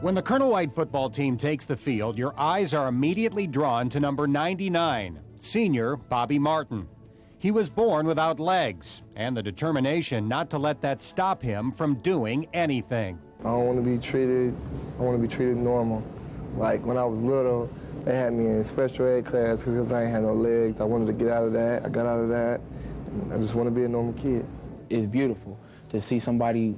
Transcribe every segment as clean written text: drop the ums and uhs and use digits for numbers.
When the Colonel White football team takes the field, your eyes are immediately drawn to number 99, senior Bobby Martin. He was born without legs, and the determination not to let that stop him from doing anything. I want to be treated normal. Like when I was little, they had me in special ed class because I ain't had no legs. I wanted to get out of that. I got out of that. I just want to be a normal kid. It's beautiful to see somebody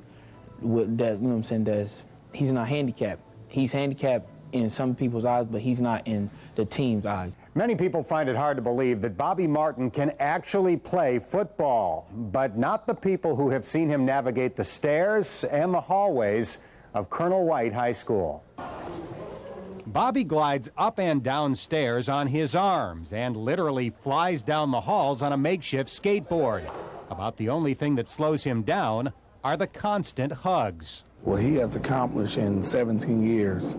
with that, you know what I'm saying, he's not handicapped. He's handicapped in some people's eyes, but he's not in the team's eyes. Many people find it hard to believe that Bobby Martin can actually play football, but not the people who have seen him navigate the stairs and the hallways of Colonel White High School. Bobby glides up and down stairs on his arms and literally flies down the halls on a makeshift skateboard. About the only thing that slows him down are the constant hugs. What he has accomplished in 17 years,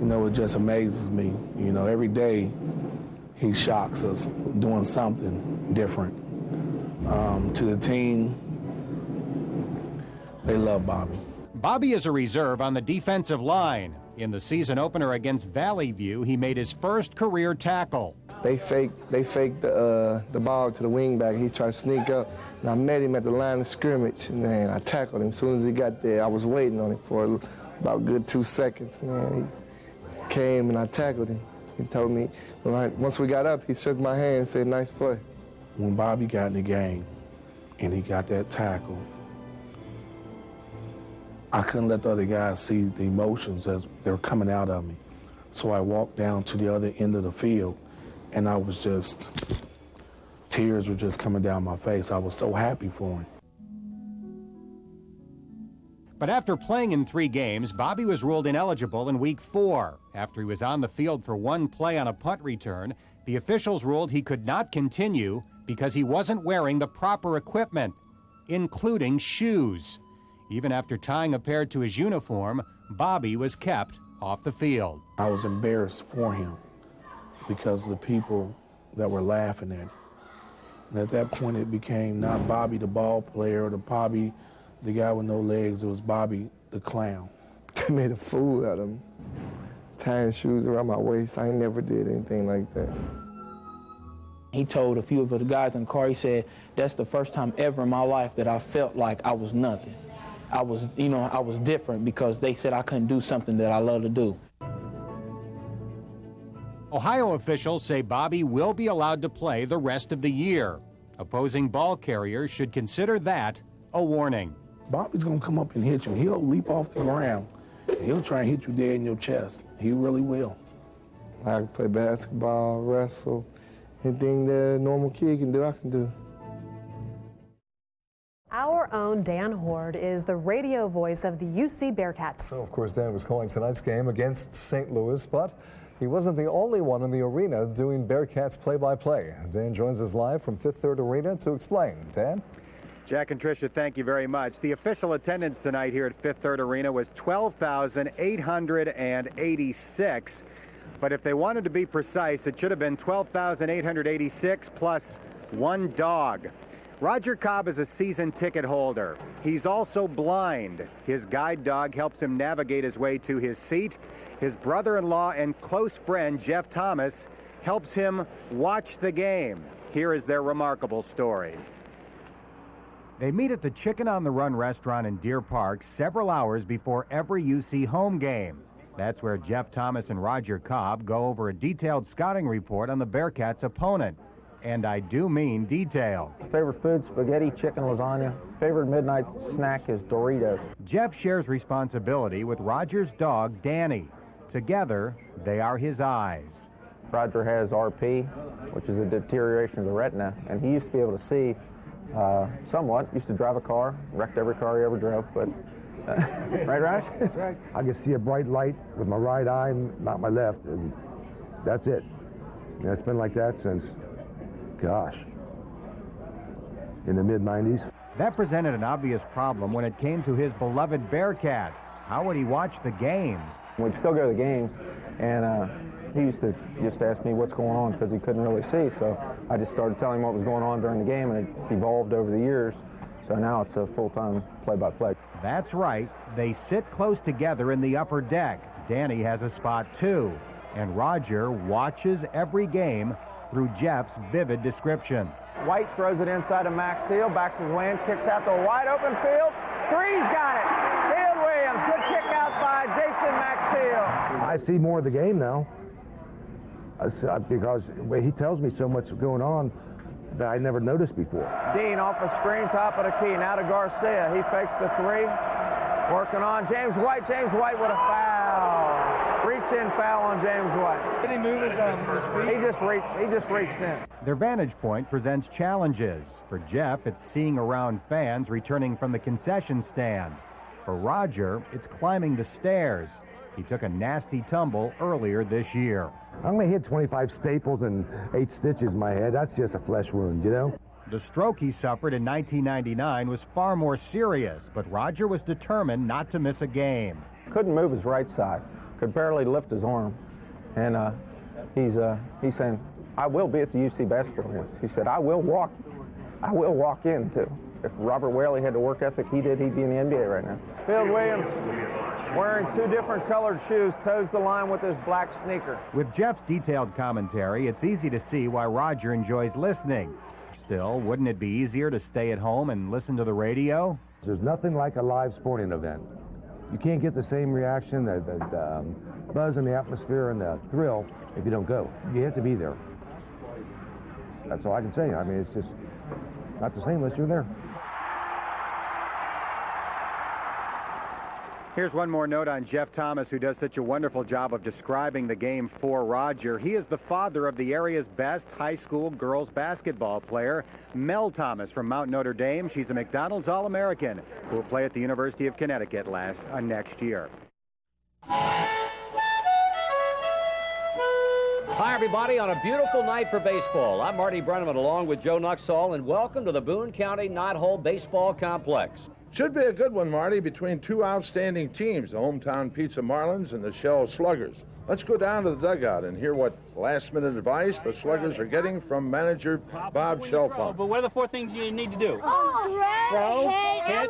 you know, it just amazes me. You know, every day he shocks us doing something different. To the team, they love Bobby. Bobby is a reserve on the defensive line. In the season opener against Valley View, he made his first career tackle. They faked the ball to the wingback. He tried to sneak up, and I met him at the line of scrimmage, and then I tackled him. As soon as he got there, I was waiting on him for about a good 2 seconds. Man, he came and I tackled him. He told me, once we got up, he shook my hand and said, "Nice play." When Bobby got in the game and he got that tackle, I couldn't let the other guys see the emotions as they were coming out of me. So I walked down to the other end of the field, and I was just, tears were just coming down my face. I was so happy for him. But after playing in 3 games, Bobby was ruled ineligible in week 4. After he was on the field for 1 play on a punt return, the officials ruled he could not continue because he wasn't wearing the proper equipment, including shoes. Even after tying a pair to his uniform, Bobby was kept off the field. I was embarrassed for him because of the people that were laughing at him. And at that point, it became not Bobby the ball player or Bobby the guy with no legs. It was Bobby the clown. They made a fool out of him. Tying shoes around my waist. I never did anything like that. He told a few of the guys in the car, he said, "That's the first time ever in my life that I felt like I was nothing. I was different because they said I couldn't do something that I love to do." Ohio officials say Bobby will be allowed to play the rest of the year. Opposing ball carriers should consider that a warning. Bobby's gonna come up and hit you. He'll leap off the ground. He'll try and hit you dead in your chest. He really will. I can play basketball, wrestle, anything that a normal kid can do, I can do. Our own Dan Hoard is the radio voice of the UC Bearcats. Well, of course, Dan was calling tonight's game against St. Louis, but he wasn't the only one in the arena doing Bearcats play-by-play. Dan joins us live from Fifth Third Arena to explain. Dan? Jack and Tricia, thank you very much. The official attendance tonight here at Fifth Third Arena was 12,886. But if they wanted to be precise, it should have been 12,886 plus 1 dog. Roger Cobb is a season ticket holder. He's also blind. His guide dog helps him navigate his way to his seat. His brother-in-law and close friend, Jeff Thomas, helps him watch the game. Here is their remarkable story. They meet at the Chicken on the Run restaurant in Deer Park several hours before every UC home game. That's where Jeff Thomas and Roger Cobb go over a detailed scouting report on the Bearcats' opponent. And I do mean detailed. Favorite food, spaghetti, chicken, lasagna. Favorite midnight snack is Doritos. Jeff shares responsibility with Roger's dog, Danny. Together, they are his eyes. Roger has RP, which is a deterioration of the retina, and he used to be able to see somewhat. Used to drive a car, wrecked every car he ever drove, but right, Raj? That's right. I can see a bright light with my right eye, not my left, and that's it. And it's been like that since, gosh, in the mid-90s. That presented an obvious problem when it came to his beloved Bearcats. How would he watch the games? We'd still go to the games, and he used to just ask me what's going on because he couldn't really see. So I just started telling him what was going on during the game, and it evolved over the years. So now it's a full-time play-by-play. That's right. They sit close together in the upper deck. Danny has a spot too. And Roger watches every game through Jeff's vivid description. White throws it inside of Max Seal, backs his way in, kicks out to a wide open field. Three's got it. Field Williams, good kick out by Jason Max Seal. I see more of the game now because he tells me so much going on that I never noticed before. Dean off a screen, top of the key, now to Garcia. He fakes the three, working on James White. James White with a foul. Reach-in foul on James White. Did he move his feet? He just reached in. Their vantage point presents challenges. For Jeff, it's seeing around fans returning from the concession stand. For Roger, it's climbing the stairs. He took a nasty tumble earlier this year. I only hit 25 staples and 8 stitches in my head. That's just a flesh wound, you know? The stroke he suffered in 1999 was far more serious, but Roger was determined not to miss a game. Couldn't move his right side. Could barely lift his arm. And he's saying, I will be at the UC basketball games. He said, I will walk in too. If Robert Whaley had the work ethic he did, he'd be in the NBA right now. Field Williams, wearing 2 different colored shoes, toes the line with his black sneaker. With Jeff's detailed commentary, it's easy to see why Roger enjoys listening. Still, wouldn't it be easier to stay at home and listen to the radio? There's nothing like a live sporting event. You can't get the same reaction, the buzz in the atmosphere and the thrill if you don't go. You have to be there. That's all I can say. I mean, it's just not the same unless you're there. Here's one more note on Jeff Thomas, who does such a wonderful job of describing the game for Roger. He is the father of the area's best high school girls basketball player, Mel Thomas from Mount Notre Dame. She's a McDonald's All-American who will play at the University of Connecticut next year. Hi, everybody, on a beautiful night for baseball. I'm Marty Brennaman along with Joe Nuxhall, and welcome to the Boone County Knothole Baseball Complex. Should be a good one, Marty, between 2 outstanding teams, the hometown Pizza Marlins and the Shell Sluggers. Let's go down to the dugout and hear what last-minute advice the Sluggers are getting from manager Bob Shelfon. But what are the 4 things you need to do? Throw, hit,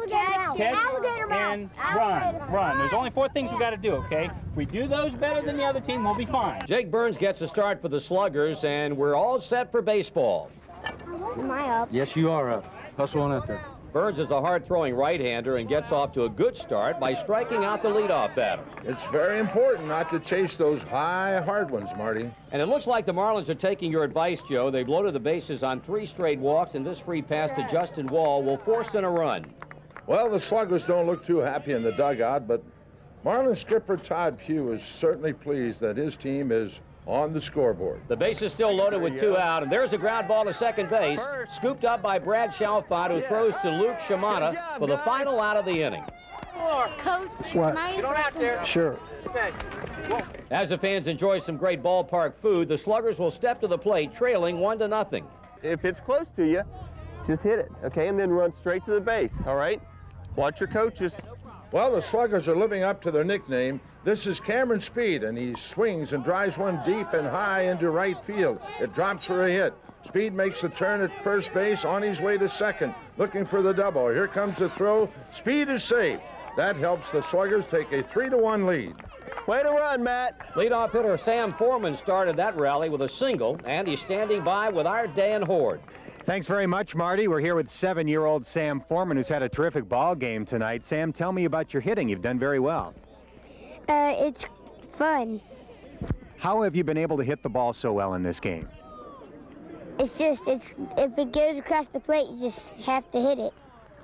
and run. There's only 4 things we got to do, okay? If we do those better than the other team, we'll be fine. Jake Burns gets a start for the Sluggers, and we're all set for baseball. Am I up? Yes, you are up. Hustle on out there. Burns is a hard-throwing right-hander and gets off to a good start by striking out the leadoff batter. It's very important not to chase those high, hard ones, Marty. And it looks like the Marlins are taking your advice, Joe. They've loaded the bases on 3 straight walks, and this free pass to Justin Wall will force in a run. Well, the Sluggers don't look too happy in the dugout, but Marlins skipper Todd Pugh is certainly pleased that his team is on the scoreboard. The base is still loaded with 2 out, and there's a ground ball to second base, scooped up by Brad Chalfant, who throws to Luke Shimada for the final out of the inning. Coach, what? Get on out there. Sure. As the fans enjoy some great ballpark food, the Sluggers will step to the plate, trailing 1-0. If it's close to you, just hit it, okay, and then run straight to the base, all right? Watch your coaches. Well, the Sluggers are living up to their nickname. This is Cameron Speed, and he swings and drives one deep and high into right field. It drops for a hit. Speed makes the turn at first base, on his way to second, looking for the double. Here comes the throw. Speed is safe. That helps the Sluggers take a 3-1 lead. Way to run, Matt. Leadoff hitter Sam Foreman started that rally with a single, and he's standing by with our Dan Hoard. Thanks very much, Marty. We're here with 7-year-old Sam Foreman, who's had a terrific ball game tonight. Sam, tell me about your hitting. You've done very well. It's fun. How have you been able to hit the ball so well in this game? If it goes across the plate, you just have to hit it.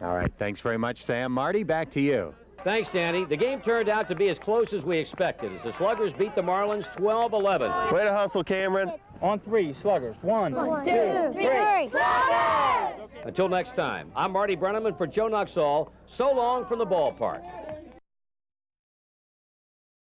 All right, thanks very much, Sam. Marty, back to you. Thanks, Danny. The game turned out to be as close as we expected, as the Sluggers beat the Marlins 12-11. Way to hustle, Cameron. On 3, Sluggers. 1, 2, 3. Sluggers! Until next time, I'm Marty Brennaman for Joe Nuxhall. So long from the ballpark.